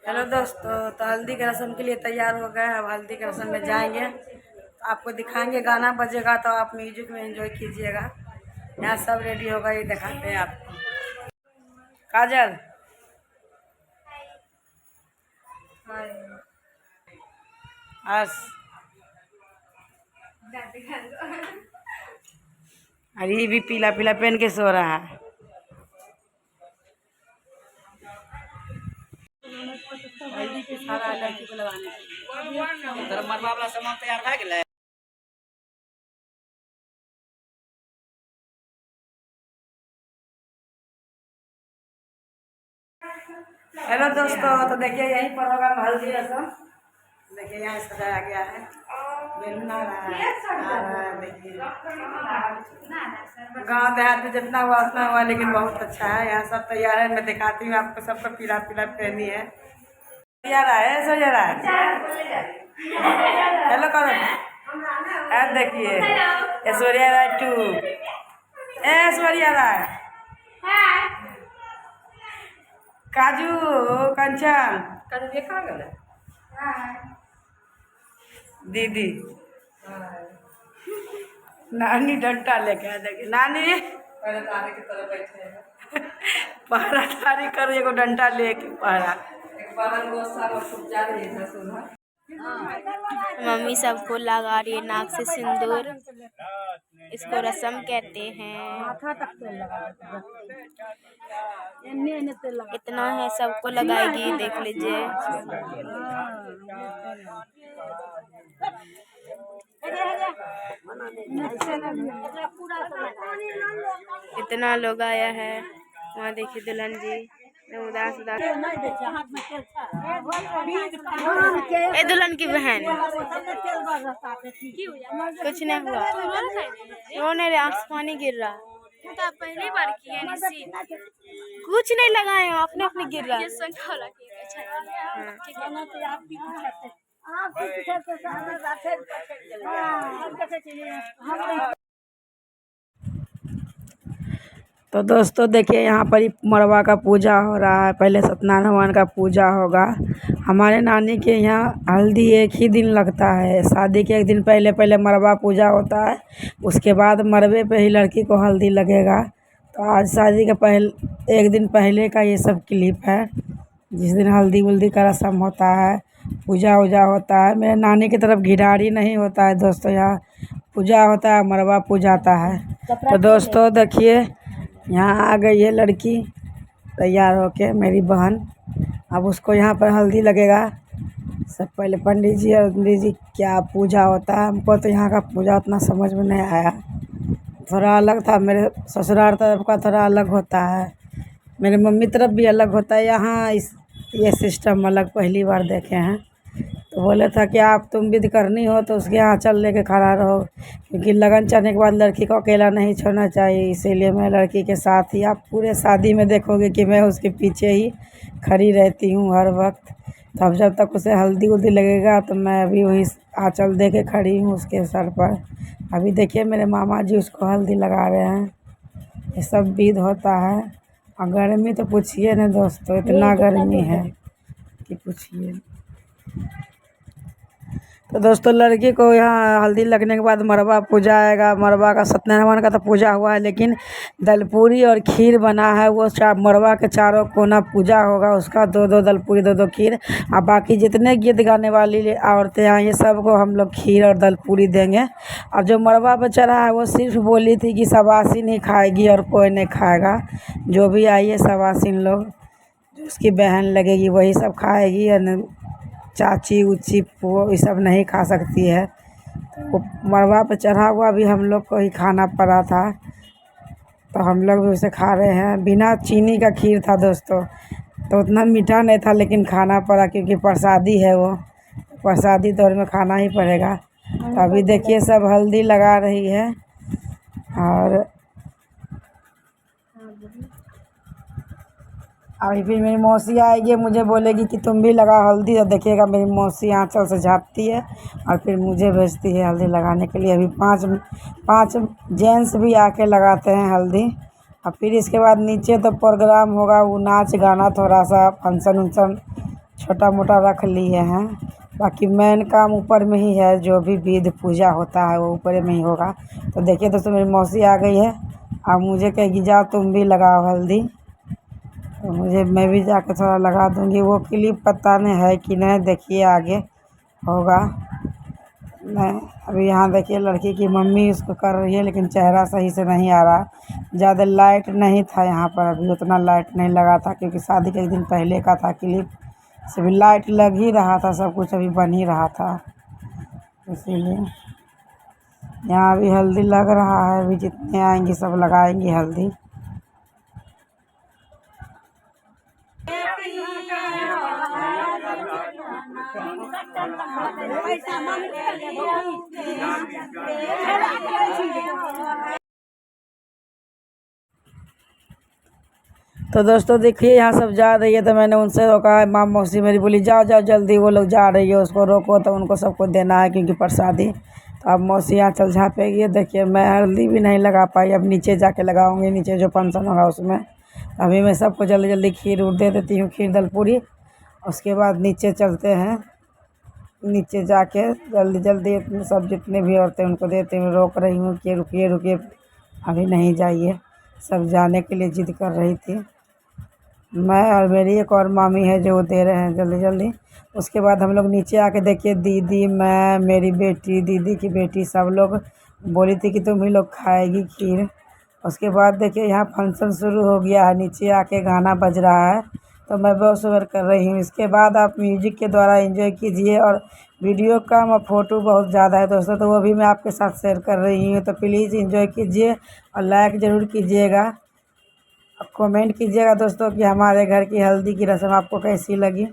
Hello दोस्तों, तो हल्दी की रस्म के लिए तैयार हो गए। अब हल्दी की रस्म में जाएंगे तो आपको दिखाएंगे। गाना बजेगा तो आप म्यूजिक में एंजॉय कीजिएगा। यहाँ सब रेडी होगा, ये दिखाते हैं आपको। काजल, हर्ष, अरे ये भी पीला पीला पहन के सो रहा है। हल्दी के सारा लड़की को लगाने के लिए मरवा वाला सामान तैयार भए गेलै। हेलो दोस्तों, तो देखिए यहीं पर होगा हल्दी रस्म। देखिए यहाँ सजाया गया है, बैलून आ रहा है। देखिए गांव देहात में जितना हुआ उतना हुआ, लेकिन बहुत अच्छा है। यहाँ सब तैयार है, मैं दिखाती हूँ आपको। सबको पीला पीला पहनी है। तैयार है, सो जा रहा है। हेलो करो, देखिए ऐश्वर्या राय 2, ऐश्वर्या राय, काजू, कंचन, काजू देखा गया, दीदी, नानी डंटा लेके आ। देखिए नानी पहरेदारी की तरह बैठे पहरादारी कर, एगो डंटा लेके पहरा। मम्मी सबको लगा रही है नाक से सिंदूर। इसको रस्म कहते हैं। इतना है, सबको लगाएगी, देख लीजिए। इतना लोग आया है। वहाँ देखिए दुल्हन जी उदास उदास। ए दुल्हन की बहन, कुछ नहीं हुआ, रोने रे, आंख से पानी गिर रहा। पहली बार किए, कुछ नहीं लगाए हो, अपने अपने गिर रहा। तो दोस्तों देखिए यहाँ पर ही मरवा का पूजा हो रहा है। पहले सत्यनारायण भगवान का पूजा होगा। हमारे नानी के यहाँ हल्दी एक ही दिन लगता है। शादी के एक दिन पहले पहले मरवा पूजा होता है, उसके बाद मरवे पे ही लड़की को हल्दी लगेगा। तो आज शादी के पहले एक दिन पहले का ये सब क्लिप है, जिस दिन हल्दी वल्दी का रस्म होता है, पूजा वूजा होता है। मेरे नानी की तरफ घिडारी नहीं होता है दोस्तों, यहाँ पूजा होता है, मरवा पूजाता है। तो दोस्तों देखिए यहाँ आ गई है लड़की तैयार होके, मेरी बहन। अब उसको यहाँ पर हल्दी लगेगा। सब पहले पंडित जी और पंडित जी क्या पूजा होता है, हमको तो यहाँ का पूजा उतना समझ में नहीं आया। थोड़ा अलग था, मेरे ससुराल तरफ का थोड़ा अलग होता है, मेरे मम्मी तरफ भी अलग होता है। यहाँ ये सिस्टम अलग पहली बार देखे हैं। तो बोले था कि आप तुम विधि करनी हो तो उसके यहाँ चल लेके खड़ा रहो, क्योंकि लगन चढ़ने के बाद लड़की को अकेला नहीं छोड़ना चाहिए। इसीलिए मैं लड़की के साथ ही, आप पूरे शादी में देखोगे कि मैं उसके पीछे ही खड़ी रहती हूँ हर वक्त। तो अब जब तक उसे हल्दी उल्दी लगेगा तो मैं अभी वहीं आँचल दे के खड़ी हूँ उसके सर पर। अभी देखिए मेरे मामा जी उसको हल्दी लगा रहे हैं। ये सब विध होता है। और गर्मी तो पूछिए ना दोस्तों, इतना गर्मी है कि पूछिए। तो दोस्तों लड़की को यहाँ हल्दी लगने के बाद मरवा पूजा आएगा। मरवा का सत्यनारायण भगवान का तो पूजा हुआ है, लेकिन दलपूरी और खीर बना है। वो मरवा के चारों कोना पूजा होगा, उसका दो दो दलपूरी, दो दो खीर। और बाकी जितने गीत गाने वाली औरतें हैं, ये सबको हम लोग खीर और दलपूरी देंगे। और जो मरवा पर चढ़ा है वो सिर्फ बोली थी कि सवासीन ही खाएगी और कोई नहीं खाएगा। जो भी आई है सवासीन लोग, जो उसकी बहन लगेगी वही सब खाएगी, और चाची उची वो ये सब नहीं खा सकती है। तो मरवा पे चढ़ा हुआ भी हम लोग को ही खाना पड़ा था, तो हम लोग भी उसे खा रहे हैं। बिना चीनी का खीर था दोस्तों, तो उतना मीठा नहीं था, लेकिन खाना पड़ा क्योंकि प्रसादी है वो, प्रसादी दौर में खाना ही पड़ेगा। तो अभी देखिए सब हल्दी लगा रही है। और अभी फिर मेरी मौसी आएगी, मुझे बोलेगी कि तुम भी लगा हल्दी। और देखिएगा मेरी मौसी आँचल से झाँपती है और फिर मुझे भेजती है हल्दी लगाने के लिए। अभी पाँच जेंट्स भी आके लगाते हैं हल्दी। और फिर इसके बाद नीचे तो प्रोग्राम होगा, वो नाच गाना, थोड़ा सा फंक्शन उंक्शन छोटा मोटा रख लिए हैं। बाकी मेन काम ऊपर में ही है, जो भी विधि पूजा होता है वो ऊपर में ही होगा। तो देखिए दोस्तों, मेरी मौसी आ गई है। अब मुझे कहेगी जाओ तुम भी लगाओ हल्दी, तो मैं भी जाकर थोड़ा लगा दूँगी। वो क्लिप पता नहीं है कि नहीं, देखिए आगे होगा। नहीं, अभी यहाँ देखिए लड़की की मम्मी उसको कर रही है, लेकिन चेहरा सही से नहीं आ रहा। ज़्यादा लाइट नहीं था यहाँ पर, अभी उतना लाइट नहीं लगा था, क्योंकि शादी के एक दिन पहले का था क्लिप। सभी लाइट लग ही रहा था, सब कुछ अभी बन ही रहा था, इसीलिए यहाँ अभी हल्दी लग रहा है। अभी जितने आएंगे सब लगाएंगे हल्दी। तो दोस्तों देखिए यहाँ सब जा रही है, तो मैंने उनसे रोका है। माँ मौसी मेरी बोली जाओ जाओ जल्दी, वो लोग जा रही है, उसको रोको, तो उनको सबको देना है क्योंकि प्रसादी। तो अब मौसी यहाँ चल झापेगी। देखिए मैं हल्दी भी नहीं लगा पाई, अब नीचे जाके लगाऊंगी, नीचे जो फंक्शन होगा उसमें। अभी मैं सबको जल्दी जल्दी खीर उड़ दे देती हूँ, खीर दल पूरी। उसके बाद नीचे चलते हैं, नीचे जाके जल्दी जल्दी सब जितने भी औरतें उनको देते हूँ। रोक रही हूँ कि रुकिए रुकिए, अभी नहीं जाइए। सब जाने के लिए जिद कर रही थी। मैं और मेरी एक और मामी है जो दे रहे हैं जल्दी जल्दी। उसके बाद हम लोग नीचे आके देखिए, दीदी, मैं, मेरी बेटी, दीदी की बेटी, सब लोग बोली थी कि तुम ही लोग खाएगी खीर। उसके बाद देखिए यहाँ फंक्शन शुरू हो गया है, नीचे आके गाना बज रहा है, तो मैं वॉइस ओवर कर रही हूँ। इसके बाद आप म्यूजिक के द्वारा एंजॉय कीजिए। और वीडियो कम और फ़ोटो बहुत ज़्यादा है दोस्तों, तो वो भी मैं आपके साथ शेयर कर रही हूँ। तो प्लीज़ एंजॉय कीजिए और लाइक ज़रूर कीजिएगा। अब कमेंट कीजिएगा दोस्तों कि हमारे घर की हल्दी की रस्म आपको कैसी लगी।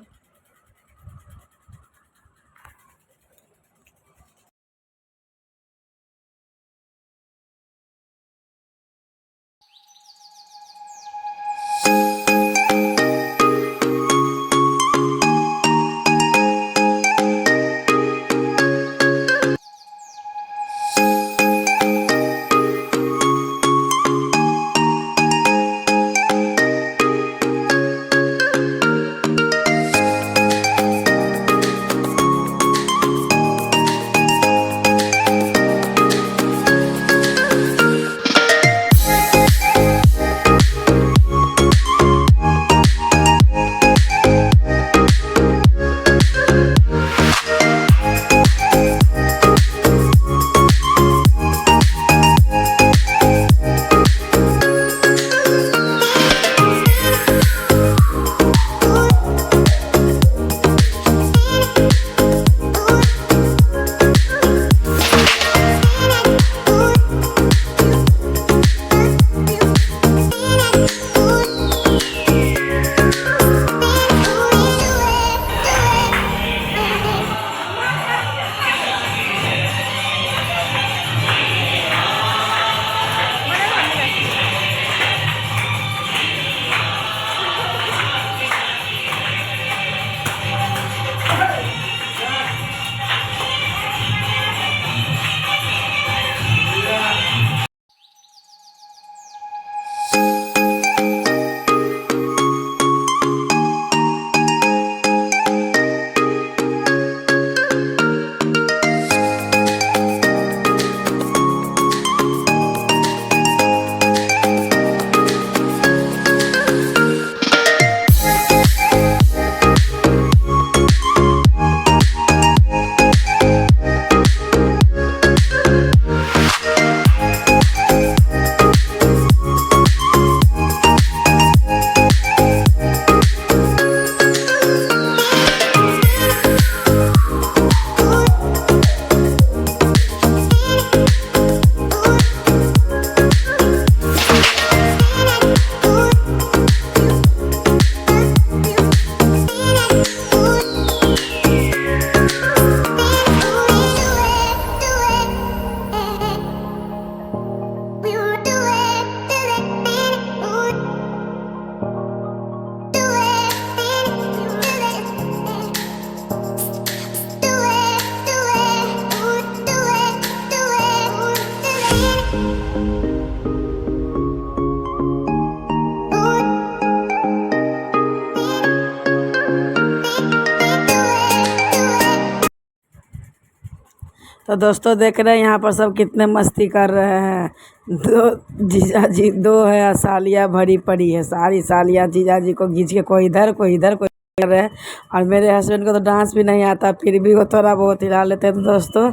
तो दोस्तों देख रहे हैं यहाँ पर सब कितने मस्ती कर रहे हैं। दो जीजा जी, दो है सालियाँ भरी पड़ी है, सारी सालियाँ जीजा जी को खींच के कोई इधर कोई इधर कोई कर रहे हैं। और मेरे हस्बैंड को तो डांस भी नहीं आता, फिर भी वो थोड़ा बहुत हिला लेते हैं। तो दोस्तों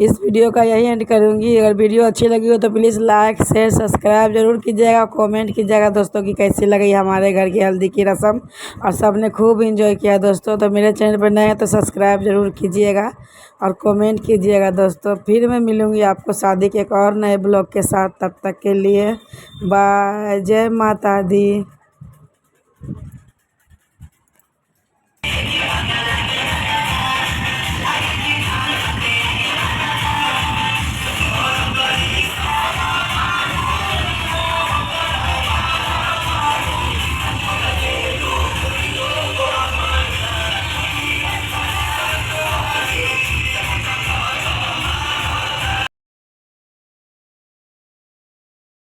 इस वीडियो का यही एंड करूँगी। अगर वीडियो अच्छी लगी हो तो प्लीज़ लाइक शेयर सब्सक्राइब जरूर कीजिएगा, कमेंट कीजिएगा दोस्तों कि कैसी लगी हमारे घर की हल्दी की रस्म। और सब ने खूब इंजॉय किया दोस्तों। तो मेरे चैनल पर नए हैं तो सब्सक्राइब जरूर कीजिएगा और कमेंट कीजिएगा दोस्तों। फिर मैं मिलूँगी आपको शादी के एक और नए ब्लॉग के साथ। तब तक के लिए बाय, जय माता दी।